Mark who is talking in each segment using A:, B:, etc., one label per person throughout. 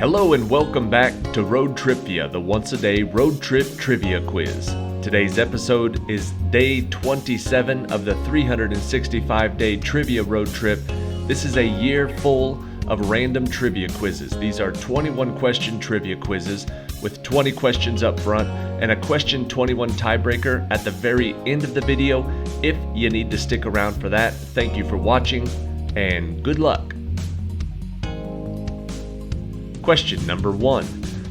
A: Hello and welcome back to ROADTRIpVIA, the once-a-day road trip trivia quiz. Today's episode is day 27 of the 365-day trivia road trip. This is a year full of random trivia quizzes. These are 21-question trivia quizzes with 20 questions up front and a question 21 tiebreaker at the very end of the video. If you need to stick around for that, thank you for watching and good luck. Question number 1.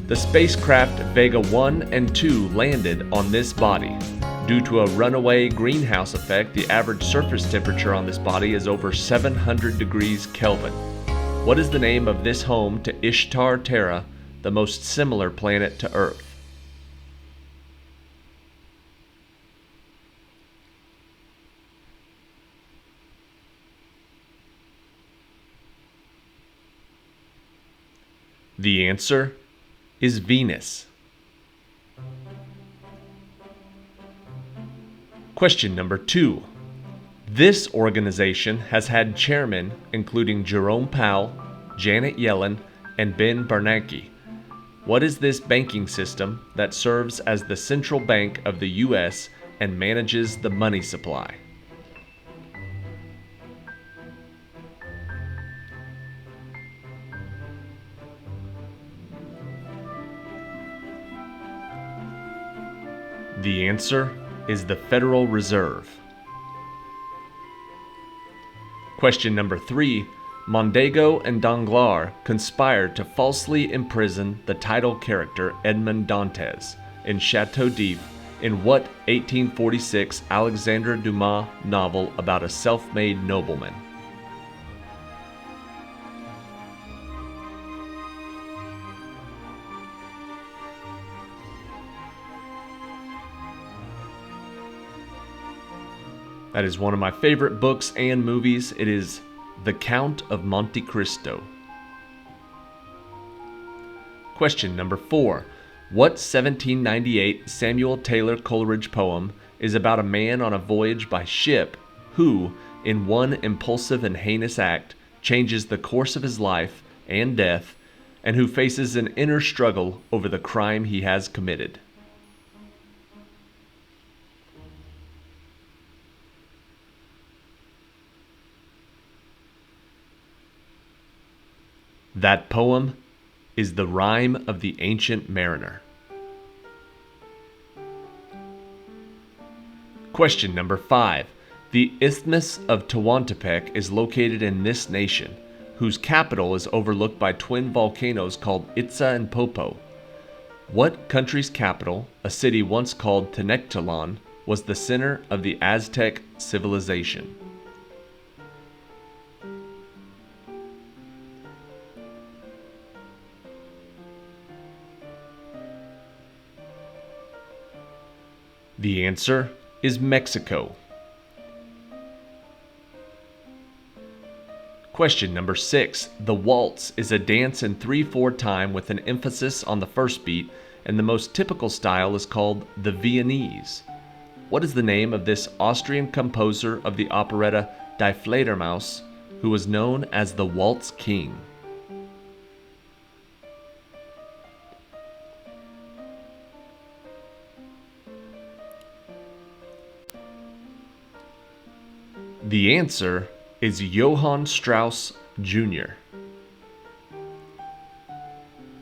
A: The spacecraft Vega 1 and 2 landed on this body. Due to a runaway greenhouse effect, the average surface temperature on this body is over 700 degrees Kelvin. What is the name of this home to Ishtar Terra, the most similar planet to Earth? The answer is Venus. Question number 2. This organization has had chairmen including Jerome Powell, Janet Yellen, and Ben Bernanke. What is this banking system that serves as the central bank of the U.S. and manages the money supply? The answer is the Federal Reserve. Question number 3. Mondego and Danglars conspired to falsely imprison the title character Edmond Dantes in Chateau d'If in what 1846 Alexandre Dumas novel about a self-made nobleman? That is one of my favorite books and movies. It is The Count of Monte Cristo. Question number 4. What 1798 Samuel Taylor Coleridge poem is about a man on a voyage by ship who, in one impulsive and heinous act, changes the course of his life and death, and who faces an inner struggle over the crime he has committed? That poem is The Rime of the Ancient Mariner. Question number 5. The Isthmus of Tehuantepec is located in this nation, whose capital is overlooked by twin volcanoes called Itza and Popo. What country's capital, a city once called Tenochtitlan, was the center of the Aztec civilization? The answer is Mexico. Question number 6. The waltz is a dance in 3/4 time with an emphasis on the first beat, and the most typical style is called the Viennese. What is the name of this Austrian composer of the operetta Die Fledermaus, who was known as the Waltz King? The answer is Johann Strauss Jr.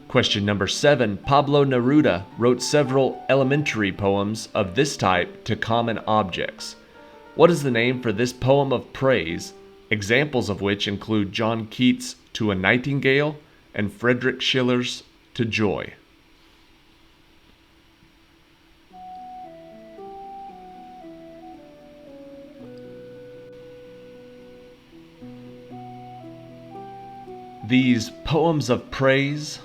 A: Question number 7. Pablo Neruda wrote several elementary poems of this type to common objects. What is the name for this poem of praise, examples of which include John Keats' To a Nightingale and Friedrich Schiller's To Joy? These poems of praise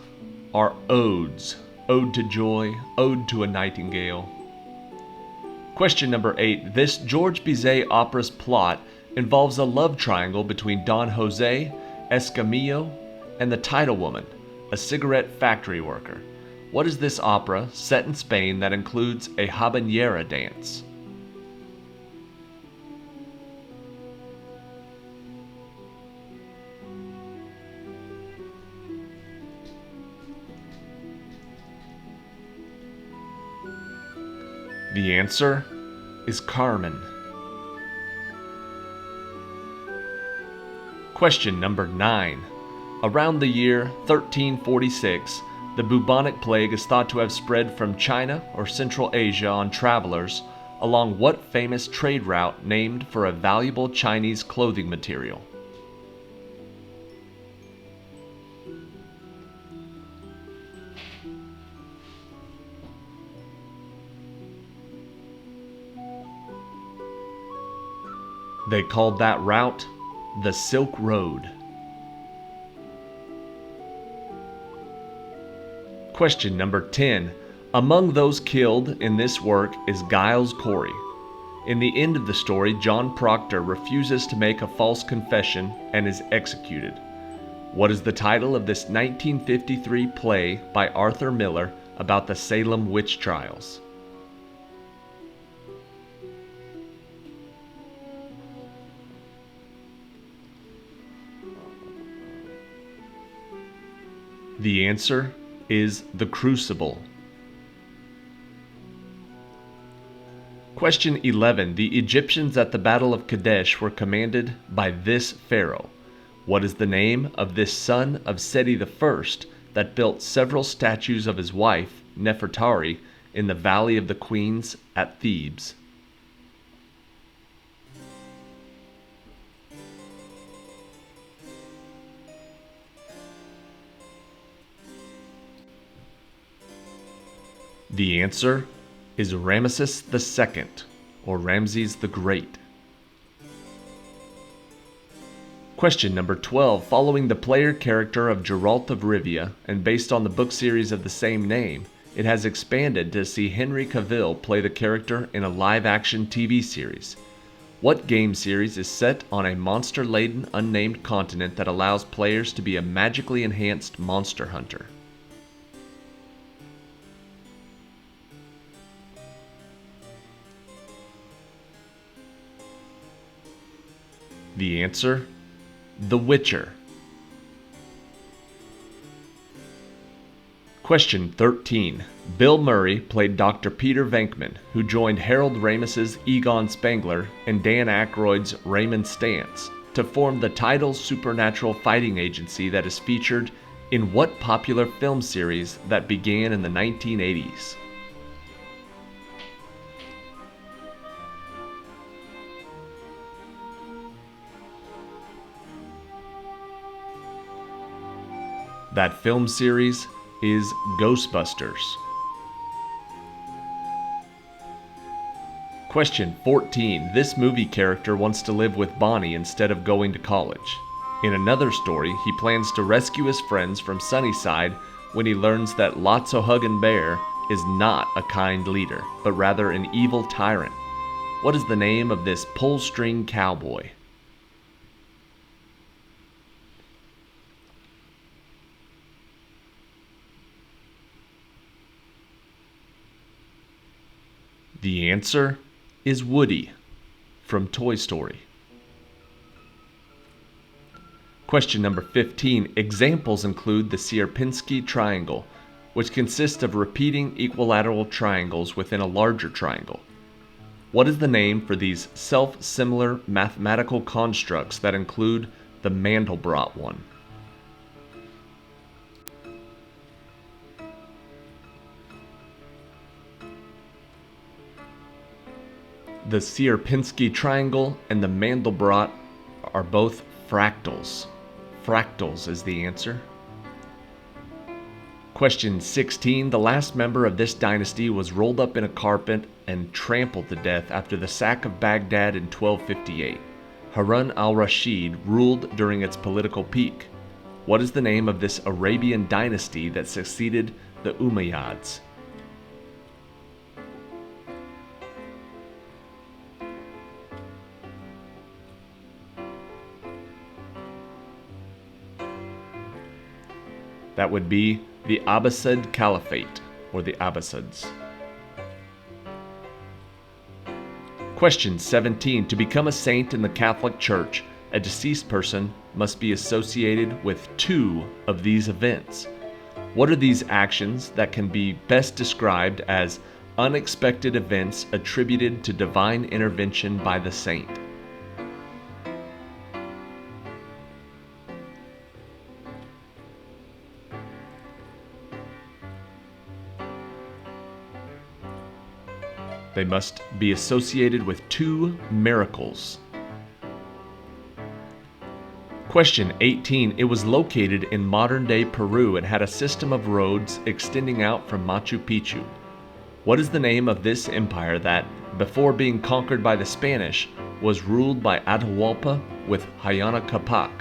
A: are odes. Ode to Joy, Ode to a Nightingale. Question number 8. This George Bizet opera's plot involves a love triangle between Don Jose, Escamillo, and the title woman, a cigarette factory worker. What is this opera set in Spain that includes a habanera dance? The answer is Carmen. Question number 9. Around the year 1346, the bubonic plague is thought to have spread from China or Central Asia on travelers along what famous trade route named for a valuable Chinese clothing material? They called that route the Silk Road. Question number 10. Among those killed in this work is Giles Corey. In the end of the story, John Proctor refuses to make a false confession and is executed. What is the title of this 1953 play by Arthur Miller about the Salem witch trials? The answer is The Crucible. Question 11. The Egyptians at the Battle of Kadesh were commanded by this pharaoh. What is the name of this son of Seti I that built several statues of his wife, Nefertari, in the Valley of the Queens at Thebes? The answer is Ramesses II, or Ramses the Great. Question number 12. Following the player character of Geralt of Rivia, and based on the book series of the same name, it has expanded to see Henry Cavill play the character in a live-action TV series. What game series is set on a monster-laden unnamed continent that allows players to be a magically enhanced monster hunter? The answer, The Witcher. Question 13. Bill Murray played Dr. Peter Venkman, who joined Harold Ramis's Egon Spengler and Dan Aykroyd's Raymond Stantz to form the Tidal Supernatural Fighting Agency that is featured in what popular film series that began in the 1980s? That film series is Ghostbusters. Question 14. This movie character wants to live with Bonnie instead of going to college. In another story, he plans to rescue his friends from Sunnyside when he learns that Lotso Huggin' Bear is not a kind leader, but rather an evil tyrant. What is the name of this pull-string cowboy? The answer is Woody from Toy Story. Question number 15. Examples include the Sierpinski triangle, which consists of repeating equilateral triangles within a larger triangle. What is the name for these self-similar mathematical constructs that include the Mandelbrot one? The Sierpinski triangle and the Mandelbrot are both fractals. Fractals is the answer. Question 16. The last member of this dynasty was rolled up in a carpet and trampled to death after the sack of Baghdad in 1258. Harun al-Rashid ruled during its political peak. What is the name of this Arabian dynasty that succeeded the Umayyads? That would be the Abbasid Caliphate, or the Abbasids. Question 17. To become a saint in the Catholic Church, a deceased person must be associated with two of these events. What are these actions that can be best described as unexpected events attributed to divine intervention by the saint. They must be associated with 2 miracles. Question 18. It was located in modern-day Peru and had a system of roads extending out from Machu Picchu. What is the name of this empire that, before being conquered by the Spanish, was ruled by Atahualpa with Huayna Capac?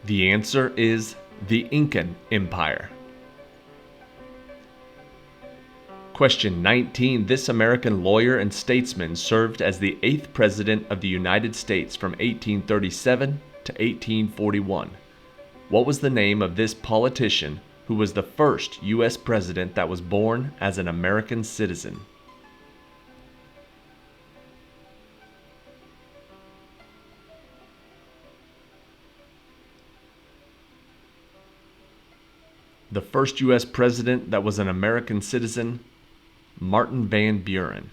A: The answer is the Incan Empire. Question 19. This American lawyer and statesman served as the 8th President of the United States from 1837 to 1841. What was the name of this politician who was the first U.S. President that was born as an American citizen? The first U.S. President that was an American citizen, Martin Van Buren.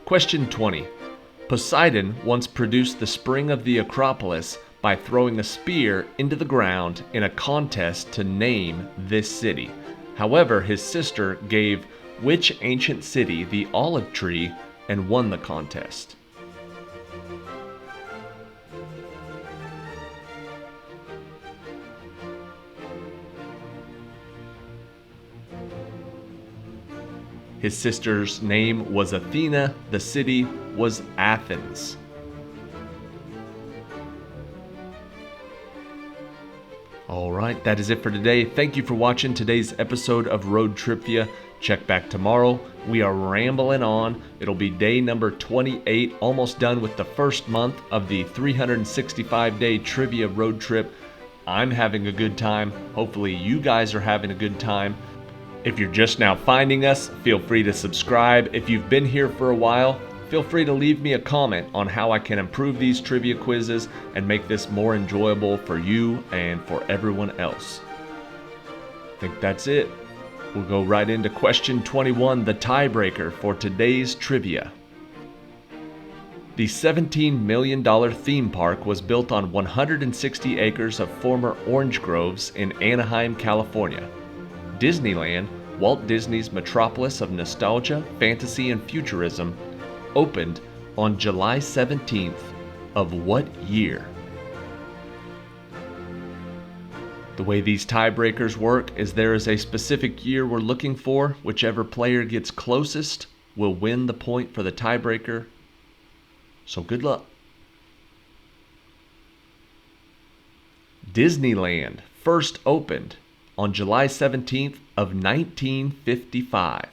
A: Question 20. Poseidon once produced the spring of the Acropolis by throwing a spear into the ground in a contest to name this city. However, his sister gave which ancient city the olive tree and won the contest? His sister's name was Athena. The city was Athens. All right, that is it for today. Thank you for watching today's episode of ROADTRIpVIA. Check back tomorrow. We are rambling on. It'll be day number 28, almost done with the first month of the 365-day trivia road trip. I'm having a good time. Hopefully you guys are having a good time. If you're just now finding us, feel free to subscribe. If you've been here for a while, feel free to leave me a comment on how I can improve these trivia quizzes and make this more enjoyable for you and for everyone else. I think that's it. We'll go right into question 21, the tiebreaker for today's trivia. The $17 million theme park was built on 160 acres of former orange groves in Anaheim, California. Disneyland, Walt Disney's metropolis of nostalgia, fantasy, and futurism, opened on July 17th of what year? The way these tiebreakers work is there is a specific year we're looking for. Whichever player gets closest will win the point for the tiebreaker. So good luck. Disneyland first opened on July 17th of 1955.